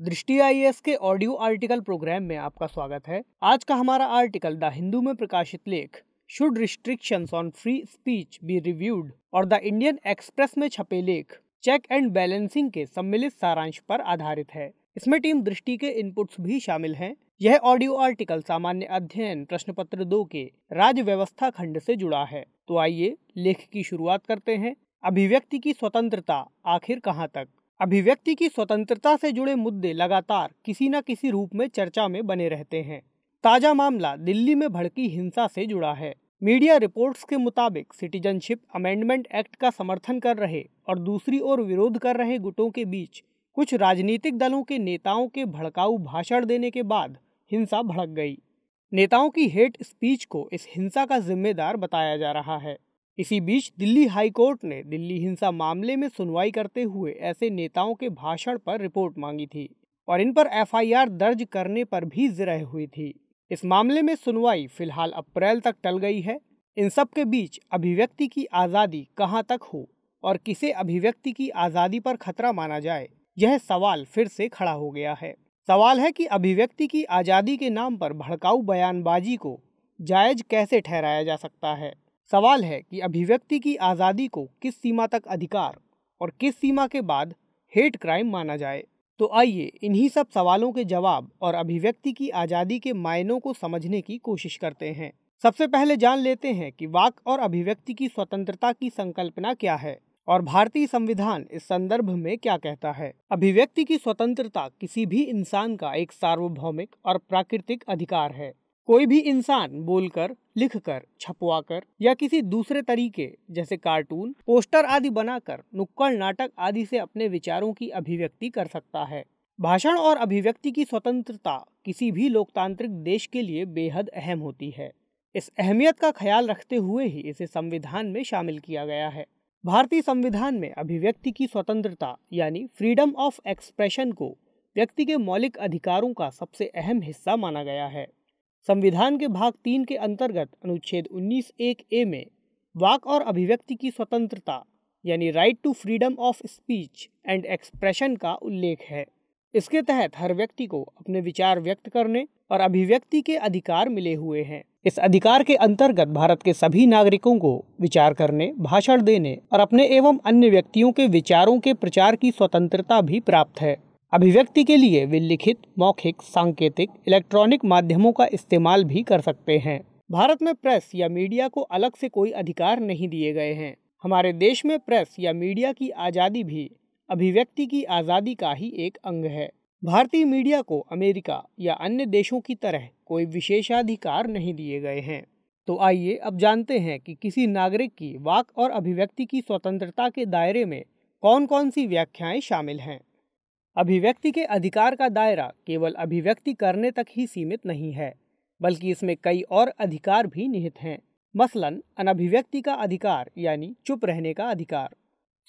दृष्टि आईएएस के audio article programme में आपका स्वागत है। आज का हमारा आर्टिकल द हिंदू में प्रकाशित लेख should restrictions on free speech be reviewed और द इंडियन एक्सप्रेस में छपे लेख चेक एंड बैलेंसिंग के सम्मिलित सारांश पर आधारित है। इसमें टीम दृष्टि के इनपुट्स भी शामिल हैं। यह ऑडियो आर्टिकल सामान्य अध्ययन प्रश्न पत्र 2 के राज्य व्यवस्था खंड से जुड़ा है। तो आइए लेख की शुरुआत करते हैं। अभिव्यक्ति की स्वतंत्रता आखिर कहाँ तक। अभिव्यक्ति की स्वतंत्रता से जुड़े मुद्दे लगातार किसी न किसी रूप में चर्चा में बने रहते हैं। ताजा मामला दिल्ली में भड़की हिंसा से जुड़ा है। मीडिया रिपोर्ट्स के मुताबिक सिटीजनशिप अमेंडमेंट एक्ट का समर्थन कर रहे और दूसरी ओर विरोध कर रहे गुटों के बीच कुछ राजनीतिक दलों के नेताओं के भड़काऊ भाषण देने के बाद हिंसा भड़क गई। नेताओं की हेट स्पीच को इस हिंसा का जिम्मेदार बताया जा रहा है। इसी बीच दिल्ली हाई कोर्ट ने दिल्ली हिंसा मामले में सुनवाई करते हुए ऐसे नेताओं के भाषण पर रिपोर्ट मांगी थी और इन पर एफआईआर दर्ज करने पर भी जिरह हुई थी। इस मामले में सुनवाई फिलहाल अप्रैल तक टल गई है। इन सब के बीच अभिव्यक्ति की आज़ादी कहाँ तक हो और किसे अभिव्यक्ति की आज़ादी पर खतरा माना जाए, यह सवाल फिर से खड़ा हो गया है। सवाल है कि अभिव्यक्ति की आज़ादी के नाम पर भड़काऊ बयानबाजी को जायज कैसे ठहराया जा सकता है। सवाल है कि अभिव्यक्ति की आज़ादी को किस सीमा तक अधिकार और किस सीमा के बाद हेट क्राइम माना जाए। तो आइए इन्हीं सब सवालों के जवाब और अभिव्यक्ति की आज़ादी के मायनों को समझने की कोशिश करते हैं। सबसे पहले जान लेते हैं कि वाक और अभिव्यक्ति की स्वतंत्रता की संकल्पना क्या है और भारतीय संविधान इस संदर्भ में क्या कहता है। अभिव्यक्ति की स्वतंत्रता किसी भी इंसान का एक सार्वभौमिक और प्राकृतिक अधिकार है। कोई भी इंसान बोलकर, लिखकर, छपवाकर या किसी दूसरे तरीके जैसे कार्टून, पोस्टर आदि बनाकर नुक्कड़ नाटक आदि से अपने विचारों की अभिव्यक्ति कर सकता है। भाषण और अभिव्यक्ति की स्वतंत्रता किसी भी लोकतांत्रिक देश के लिए बेहद अहम होती है। इस अहमियत का ख्याल रखते हुए ही इसे संविधान में शामिल किया गया है। भारतीय संविधान में अभिव्यक्ति की स्वतंत्रता यानी फ्रीडम ऑफ एक्सप्रेशन को व्यक्ति के मौलिक अधिकारों का सबसे अहम हिस्सा माना गया है। संविधान के भाग 3 के अंतर्गत अनुच्छेद 19(1)(a) में वाक और अभिव्यक्ति की स्वतंत्रता यानी right to freedom of speech and expression का उल्लेख है। इसके तहत हर व्यक्ति को अपने विचार व्यक्त करने और अभिव्यक्ति के अधिकार मिले हुए हैं। इस अधिकार के अंतर्गत भारत के सभी नागरिकों को विचार करने, भाषण देने और अपने एवं अन्य व्यक्तियों के विचारों के प्रचार की स्वतंत्रता भी प्राप्त है। अभिव्यक्ति के लिए वे लिखित, मौखिक, सांकेतिक, इलेक्ट्रॉनिक माध्यमों का इस्तेमाल भी कर सकते हैं। भारत में प्रेस या मीडिया को अलग से कोई अधिकार नहीं दिए गए हैं। हमारे देश में प्रेस या मीडिया की आज़ादी भी अभिव्यक्ति की आज़ादी का ही एक अंग है। भारतीय मीडिया को अमेरिका या अन्य देशों की तरह कोई विशेषाधिकार नहीं दिए गए हैं। तो आइए अब जानते हैं कि किसी नागरिक की वाक और अभिव्यक्ति की स्वतंत्रता के दायरे में कौन कौन सी व्याख्याएं शामिल हैं। अभिव्यक्ति के अधिकार का दायरा केवल अभिव्यक्ति करने तक ही सीमित नहीं है, बल्कि इसमें कई और अधिकार भी निहित हैं। मसलन अनभिव्यक्ति का अधिकार यानी चुप रहने का अधिकार।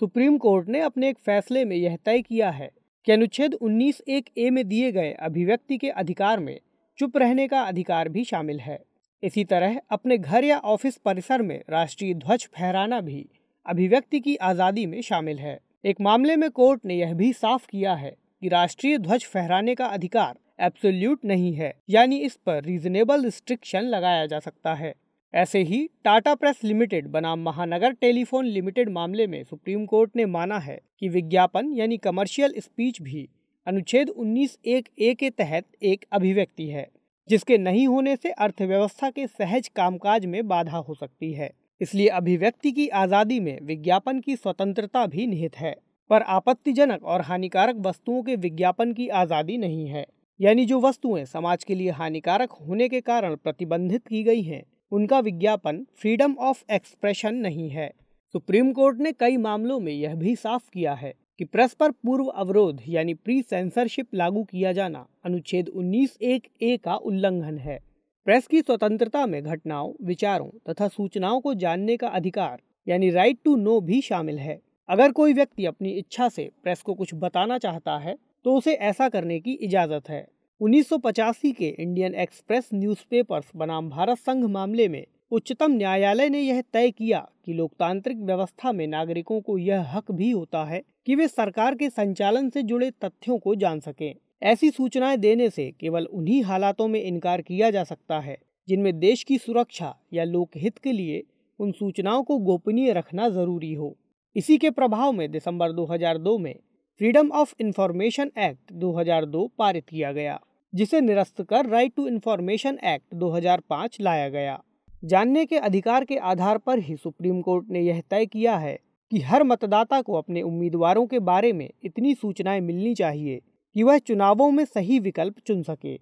सुप्रीम कोर्ट ने अपने एक फैसले में यह तय किया है कि अनुच्छेद 19(1)(a) में दिए गए अभिव्यक्ति के अधिकार में चुप रहने का अधिकार भी शामिल है। इसी तरह अपने घर या ऑफिस परिसर में राष्ट्रीय ध्वज फहराना भी अभिव्यक्ति की आज़ादी में शामिल है। एक मामले में कोर्ट ने यह भी साफ किया है कि राष्ट्रीय ध्वज फहराने का अधिकार एब्सोल्यूट नहीं है, यानी इस पर रीजनेबल रिस्ट्रिक्शन लगाया जा सकता है। ऐसे ही टाटा प्रेस लिमिटेड बनाम महानगर टेलीफोन लिमिटेड मामले में सुप्रीम कोर्ट ने माना है कि विज्ञापन यानी कमर्शियल स्पीच भी अनुच्छेद 19(1)(a) के तहत एक अभिव्यक्ति है, जिसके नहीं होने से अर्थव्यवस्था के सहज कामकाज में बाधा हो सकती है। इसलिए अभिव्यक्ति की आज़ादी में विज्ञापन की स्वतंत्रता भी निहित है, पर आपत्तिजनक और हानिकारक वस्तुओं के विज्ञापन की आज़ादी नहीं है। यानी जो वस्तुएं समाज के लिए हानिकारक होने के कारण प्रतिबंधित की गई हैं, उनका विज्ञापन फ्रीडम ऑफ एक्सप्रेशन नहीं है। सुप्रीम कोर्ट ने कई मामलों में यह भी साफ किया है कि प्रेस पर पूर्व अवरोध यानी प्री सेंसरशिप लागू किया जाना अनुच्छेद 19(1)(a) का उल्लंघन है। प्रेस की स्वतंत्रता में घटनाओं, विचारों तथा सूचनाओं को जानने का अधिकार यानी राइट टू नो भी शामिल है। अगर कोई व्यक्ति अपनी इच्छा से प्रेस को कुछ बताना चाहता है तो उसे ऐसा करने की इजाज़त है। 1985 के इंडियन एक्सप्रेस न्यूज़पेपर्स बनाम भारत संघ मामले में उच्चतम न्यायालय ने यह तय किया कि लोकतांत्रिक व्यवस्था में नागरिकों को यह हक भी होता है कि वे सरकार के संचालन से जुड़े तथ्यों को जान सकें। ऐसी सूचनाएं देने से केवल उन्हीं हालातों में इनकार किया जा सकता है जिनमें देश की सुरक्षा या लोकहित के लिए उन सूचनाओं को गोपनीय रखना जरूरी हो। इसी के प्रभाव में दिसंबर 2002 में फ्रीडम ऑफ इंफॉर्मेशन एक्ट 2002 पारित किया गया, जिसे निरस्त कर राइट टू इंफॉर्मेशन एक्ट 2005 लाया गया। जानने के अधिकार के आधार पर ही सुप्रीम कोर्ट ने यह तय किया है कि हर मतदाता को अपने उम्मीदवारों के बारे में इतनी सूचनाएं मिलनी चाहिए कि वह चुनावों में सही विकल्प चुन सके।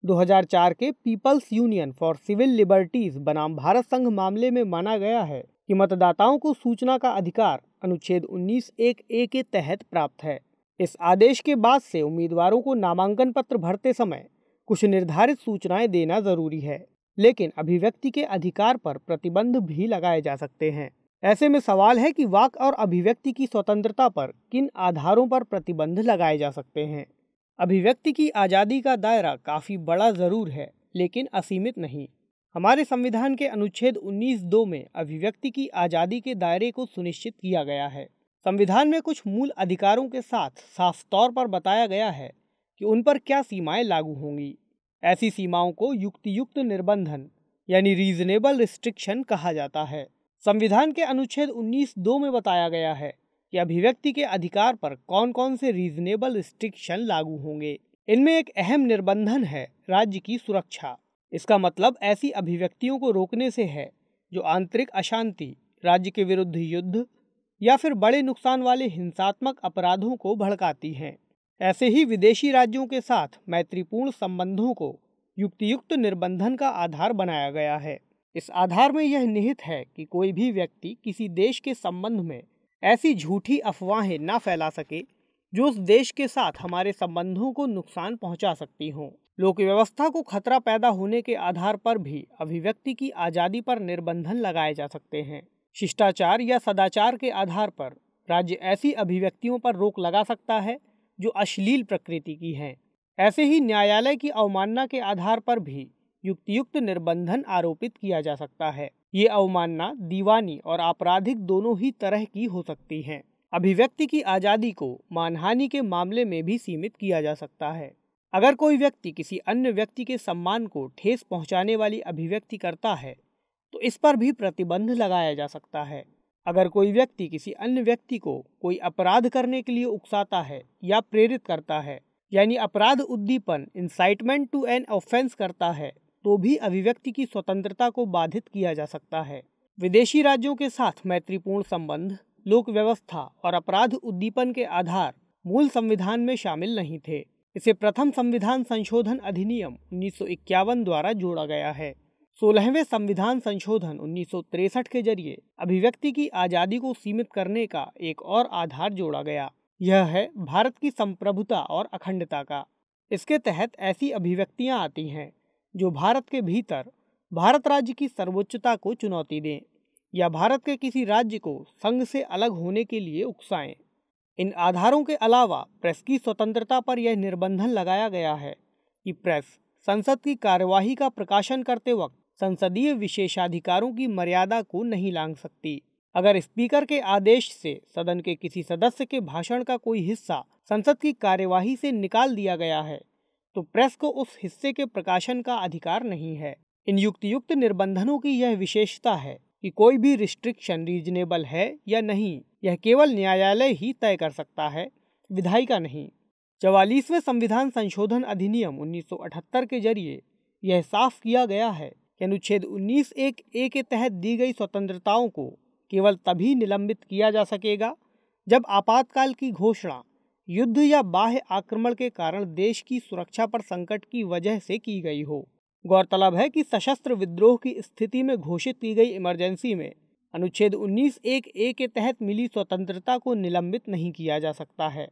2004 के People's Union for Civil Liberties बनाम भारत संघ मामले में माना गया है कि मतदाताओं को सूचना का अधिकार अनुच्छेद 19(1)(a) के तहत प्राप्त है। इस आदेश के बाद से उम्मीदवारों को नामांकन पत्र भरते समय कुछ निर्धारित सूचनाएं देना जरूरी है, लेकिन अभिव्यक्ति के अधिकार पर प्रतिबंध भी लगाए जा सकते हैं। ऐसे में सवाल है कि वाक और अभिव्यक्ति की स्वतंत्रता पर किन आधारों पर प्रतिबंध लगाए जा सकते हैं। अभिव्यक्ति की आज़ादी का दायरा काफ़ी बड़ा ज़रूर है, लेकिन असीमित नहीं। हमारे संविधान के अनुच्छेद 19(2) में अभिव्यक्ति की आज़ादी के दायरे को सुनिश्चित किया गया है। संविधान में कुछ मूल अधिकारों के साथ साफ तौर पर बताया गया है कि उन पर क्या सीमाएं लागू होंगी। ऐसी सीमाओं को युक्तियुक्त निर्बंधन यानी रीजनेबल रिस्ट्रिक्शन कहा जाता है। संविधान के अनुच्छेद 19(2) में बताया गया है कि अभिव्यक्ति के अधिकार पर कौन कौन से रीजनेबल रिस्ट्रिक्शन लागू होंगे। इनमें एक अहम निर्बंधन है राज्य की सुरक्षा। इसका मतलब ऐसी अभिव्यक्तियों को रोकने से है जो आंतरिक अशांति, राज्य के विरुद्ध युद्ध या फिर बड़े नुकसान वाले हिंसात्मक अपराधों को भड़काती हैं। ऐसे ही विदेशी राज्यों के साथ मैत्रीपूर्ण संबंधों को युक्तियुक्त निर्बंधन का आधार बनाया गया है। इस आधार में यह निहित है कि कोई भी व्यक्ति किसी देश के संबंध में ऐसी झूठी अफवाहें न फैला सके जो उस देश के साथ हमारे संबंधों को नुकसान पहुंचा सकती हों। लोक व्यवस्था को खतरा पैदा होने के आधार पर भी अभिव्यक्ति की आज़ादी पर निर्बंधन लगाए जा सकते हैं। शिष्टाचार या सदाचार के आधार पर राज्य ऐसी अभिव्यक्तियों पर रोक लगा सकता है जो अश्लील प्रकृति की हैं। ऐसे ही न्यायालय की अवमानना के आधार पर भी युक्तियुक्त निर्बंधन आरोपित किया जा सकता है। ये अवमानना दीवानी और आपराधिक दोनों ही तरह की हो सकती है। अभिव्यक्ति की आज़ादी को मानहानि के मामले में भी सीमित किया जा सकता है। अगर कोई व्यक्ति किसी अन्य व्यक्ति के सम्मान को ठेस पहुंचाने वाली अभिव्यक्ति करता है तो इस पर भी प्रतिबंध लगाया जा सकता है। अगर कोई व्यक्ति किसी अन्य व्यक्ति को कोई अपराध करने के लिए उकसाता है या प्रेरित करता है, यानी अपराध उद्दीपन इंसाइटमेंट टू एन ऑफेंस करता है, तो भी अभिव्यक्ति की स्वतंत्रता को बाधित किया जा सकता है। विदेशी राज्यों के साथ मैत्रीपूर्ण संबंध, लोक व्यवस्था और अपराध उद्दीपन के आधार मूल संविधान में शामिल नहीं थे। इसे प्रथम संविधान संशोधन अधिनियम 1951 द्वारा जोड़ा गया है। 16वें संविधान संशोधन 1963 के जरिए अभिव्यक्ति की आज़ादी को सीमित करने का एक और आधार जोड़ा गया। यह है भारत की संप्रभुता और अखंडता का। इसके तहत ऐसी अभिव्यक्तियां आती हैं जो भारत के भीतर भारत राज्य की सर्वोच्चता को चुनौती दें या भारत के किसी राज्य को संघ से अलग होने के लिए उकसाएं। इन आधारों के अलावा प्रेस की स्वतंत्रता पर यह निर्बंधन लगाया गया है कि प्रेस संसद की कार्यवाही का प्रकाशन करते वक्त संसदीय विशेषाधिकारों की मर्यादा को नहीं लांघ सकती। अगर स्पीकर के आदेश से सदन के किसी सदस्य के भाषण का कोई हिस्सा संसद की कार्यवाही से निकाल दिया गया है तो प्रेस को उस हिस्से के प्रकाशन का अधिकार नहीं है। इन युक्तियुक्त निर्बंधनों की यह विशेषता है कि कोई भी रिस्ट्रिक्शन रीजनेबल है या नहीं, यह केवल न्यायालय ही तय कर सकता है, विधायिका नहीं। 44वें संविधान संशोधन अधिनियम 1978 के जरिए यह साफ किया गया है कि अनुच्छेद 19(1)(a) के तहत दी गई स्वतंत्रताओं को केवल तभी निलंबित किया जा सकेगा जब आपातकाल की घोषणा युद्ध या बाह्य आक्रमण के कारण देश की सुरक्षा पर संकट की वजह से की गई हो। गौरतलब है कि सशस्त्र विद्रोह की स्थिति में घोषित की गई इमरजेंसी में अनुच्छेद 19(1)(a) के तहत मिली स्वतंत्रता को निलंबित नहीं किया जा सकता है,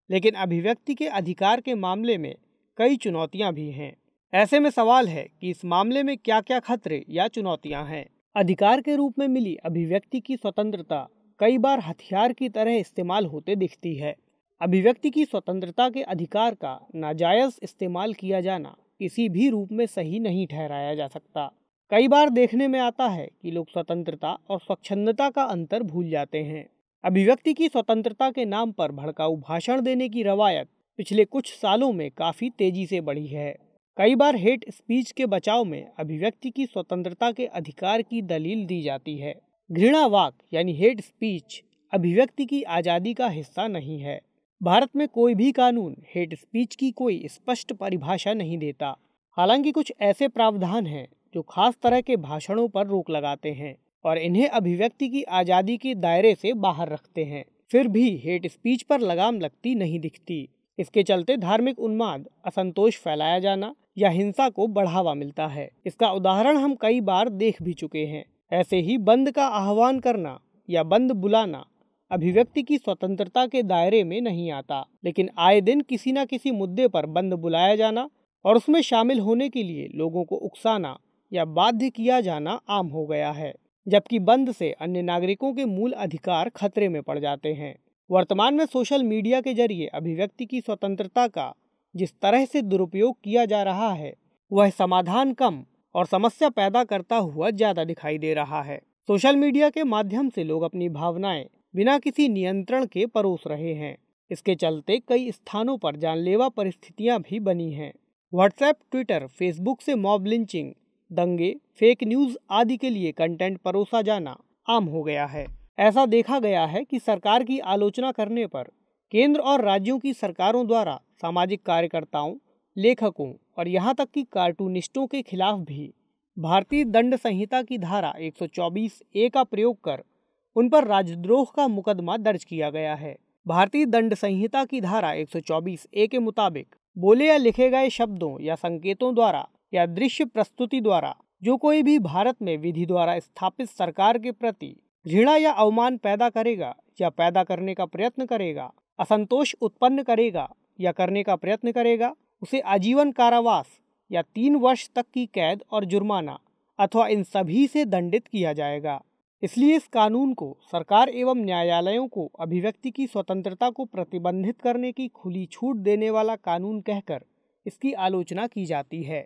लेकिन अभिव्यक्ति के अधिकार के मामले में कई चुनौतियां भी हैं। ऐसे में सवाल है कि इस मामले में क्या क्या खतरे या चुनौतियां हैं। अधिकार के रूप में मिली अभिव्यक्ति की स्वतंत्रता कई बार हथियार की तरह इस्तेमाल होते दिखती है। अभिव्यक्ति की स्वतंत्रता के अधिकार का नाजायज इस्तेमाल किया जाना किसी भी रूप में सही नहीं ठहराया जा सकता। कई बार देखने में आता है कि लोग स्वतंत्रता और स्वच्छंदता का अंतर भूल जाते हैं। अभिव्यक्ति की स्वतंत्रता के नाम पर भड़काऊ भाषण देने की रवायत पिछले कुछ सालों में काफ़ी तेजी से बढ़ी है। कई बार हेट स्पीच के बचाव में अभिव्यक्ति की स्वतंत्रता के अधिकार की दलील दी जाती है। घृणा वाक यानी हेट स्पीच अभिव्यक्ति की आज़ादी का हिस्सा नहीं है। भारत में कोई भी कानून हेट स्पीच की कोई स्पष्ट परिभाषा नहीं देता। हालांकि कुछ ऐसे प्रावधान हैं जो खास तरह के भाषणों पर रोक लगाते हैं और इन्हें अभिव्यक्ति की आज़ादी के दायरे से बाहर रखते हैं। फिर भी हेट स्पीच पर लगाम लगती नहीं दिखती। इसके चलते धार्मिक उन्माद, असंतोष फैलाया जाना या हिंसा को बढ़ावा मिलता है। इसका उदाहरण हम कई बार देख भी चुके हैं। ऐसे ही बंद का आह्वान करना या बंद बुलाना अभिव्यक्ति की स्वतंत्रता के दायरे में नहीं आता, लेकिन आए दिन किसी न किसी मुद्दे पर बंद बुलाया जाना और उसमें शामिल होने के लिए लोगों को उकसाना या बाध्य किया जाना आम हो गया है, जबकि बंद से अन्य नागरिकों के मूल अधिकार खतरे में पड़ जाते हैं। वर्तमान में सोशल मीडिया के जरिए अभिव्यक्ति की स्वतंत्रता का जिस तरह से दुरुपयोग किया जा रहा है, वह समाधान कम और समस्या पैदा करता हुआ ज्यादा दिखाई दे रहा है। सोशल मीडिया के माध्यम से लोग अपनी भावनाएं बिना किसी नियंत्रण के परोस रहे हैं। इसके चलते कई स्थानों पर जानलेवा परिस्थितियां भी बनी हैं। व्हाट्सएप, ट्विटर, फेसबुक से मॉब लिंचिंग, दंगे, फेक न्यूज आदि के लिए कंटेंट परोसा जाना आम हो गया है। ऐसा देखा गया है कि सरकार की आलोचना करने पर केंद्र और राज्यों की सरकारों द्वारा सामाजिक कार्यकर्ताओं, लेखकों और यहाँ तक कि कार्टूनिस्टों के खिलाफ भी भारतीय दंड संहिता की धारा 124A का प्रयोग कर उन पर राजद्रोह का मुकदमा दर्ज किया गया है। भारतीय दंड संहिता की धारा 124A के मुताबिक बोले या लिखे गए शब्दों या संकेतों द्वारा या दृश्य प्रस्तुति द्वारा जो कोई भी भारत में विधि द्वारा स्थापित सरकार के प्रति घृणा या अवमान पैदा करेगा या पैदा करने का प्रयत्न करेगा, असंतोष उत्पन्न करेगा या करने का प्रयत्न करेगा, उसे आजीवन कारावास या 3 वर्ष तक की कैद और जुर्माना अथवा इन सभी से दंडित किया जाएगा। इसलिए इस कानून को सरकार एवं न्यायालयों को अभिव्यक्ति की स्वतंत्रता को प्रतिबंधित करने की खुली छूट देने वाला कानून कहकर इसकी आलोचना की जाती है।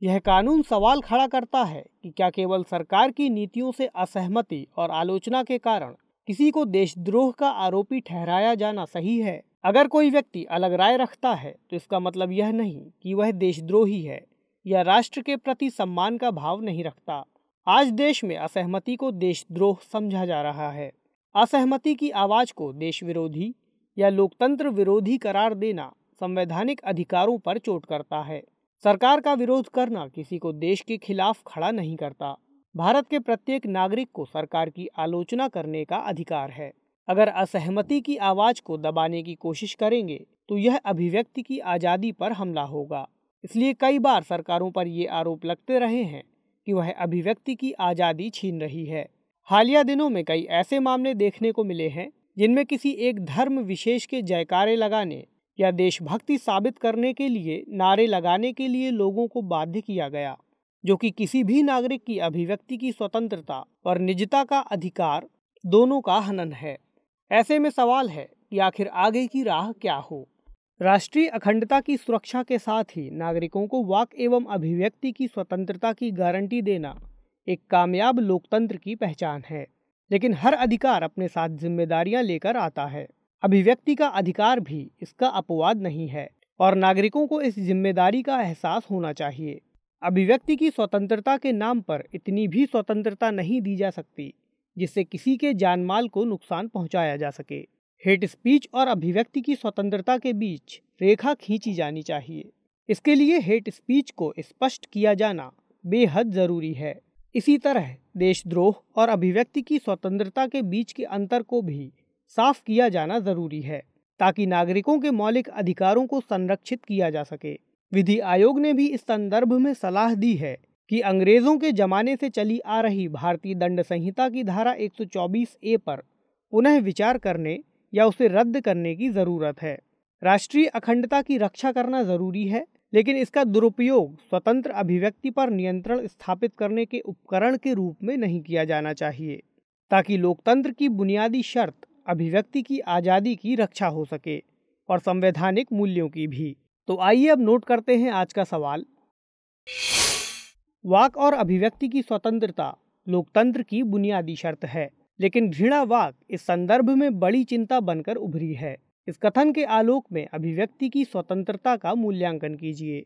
यह कानून सवाल खड़ा करता है कि क्या केवल सरकार की नीतियों से असहमति और आलोचना के कारण किसी को देशद्रोह का आरोपी ठहराया जाना सही है। अगर कोई व्यक्ति अलग राय रखता है तो इसका मतलब यह नहीं कि वह देशद्रोही है या राष्ट्र के प्रति सम्मान का भाव नहीं रखता। आज देश में असहमति को देशद्रोह समझा जा रहा है। असहमति की आवाज को देश विरोधी या लोकतंत्र विरोधी करार देना संवैधानिक अधिकारों पर चोट करता है। सरकार का विरोध करना किसी को देश के खिलाफ खड़ा नहीं करता। भारत के प्रत्येक नागरिक को सरकार की आलोचना करने का अधिकार है। अगर असहमति की आवाज को दबाने की कोशिश करेंगे तो यह अभिव्यक्ति की आज़ादी पर हमला होगा। इसलिए कई बार सरकारों पर ये आरोप लगते रहे हैं कि वह अभिव्यक्ति की आज़ादी छीन रही है। हालिया दिनों में कई ऐसे मामले देखने को मिले हैं जिनमें किसी एक धर्म विशेष के जयकारे लगाने या देशभक्ति साबित करने के लिए नारे लगाने के लिए लोगों को बाध्य किया गया, जो कि किसी भी नागरिक की अभिव्यक्ति की स्वतंत्रता और निजता का अधिकार दोनों का हनन है। ऐसे में सवाल है कि आखिर आगे की राह क्या हो। राष्ट्रीय अखंडता की सुरक्षा के साथ ही नागरिकों को वाक एवं अभिव्यक्ति की स्वतंत्रता की गारंटी देना एक कामयाब लोकतंत्र की पहचान है। लेकिन हर अधिकार अपने साथ जिम्मेदारियां लेकर आता है। अभिव्यक्ति का अधिकार भी इसका अपवाद नहीं है और नागरिकों को इस जिम्मेदारी का एहसास होना चाहिए। अभिव्यक्ति की स्वतंत्रता के नाम पर इतनी भी स्वतंत्रता नहीं दी जा सकती जिससे किसी के जानमाल को नुकसान पहुंचाया जा सके। हेट स्पीच और अभिव्यक्ति की स्वतंत्रता के बीच रेखा खींची जानी चाहिए। इसके लिए हेट स्पीच को स्पष्ट किया जाना बेहद जरूरी है। इसी तरह देशद्रोह और अभिव्यक्ति की स्वतंत्रता के बीच के अंतर को भी साफ किया जाना जरूरी है ताकि नागरिकों के मौलिक अधिकारों को संरक्षित किया जा सके। विधि आयोग ने भी इस संदर्भ में सलाह दी है कि अंग्रेजों के जमाने से चली आ रही भारतीय दंड संहिता की धारा 124A पर पुनः विचार करने या उसे रद्द करने की जरूरत है। राष्ट्रीय अखंडता की रक्षा करना जरूरी है, लेकिन इसका दुरुपयोग स्वतंत्र अभिव्यक्ति पर नियंत्रण स्थापित करने के उपकरण के रूप में नहीं किया जाना चाहिए, ताकि लोकतंत्र की बुनियादी शर्त अभिव्यक्ति की आज़ादी की रक्षा हो सके और संवैधानिक मूल्यों की भी। तो आइए अब नोट करते हैं आज का सवाल। वाक और अभिव्यक्ति की स्वतंत्रता लोकतंत्र की बुनियादी शर्त है, लेकिन घृणा वाक इस संदर्भ में बड़ी चिंता बनकर उभरी है। इस कथन के आलोक में अभिव्यक्ति की स्वतंत्रता का मूल्यांकन कीजिए।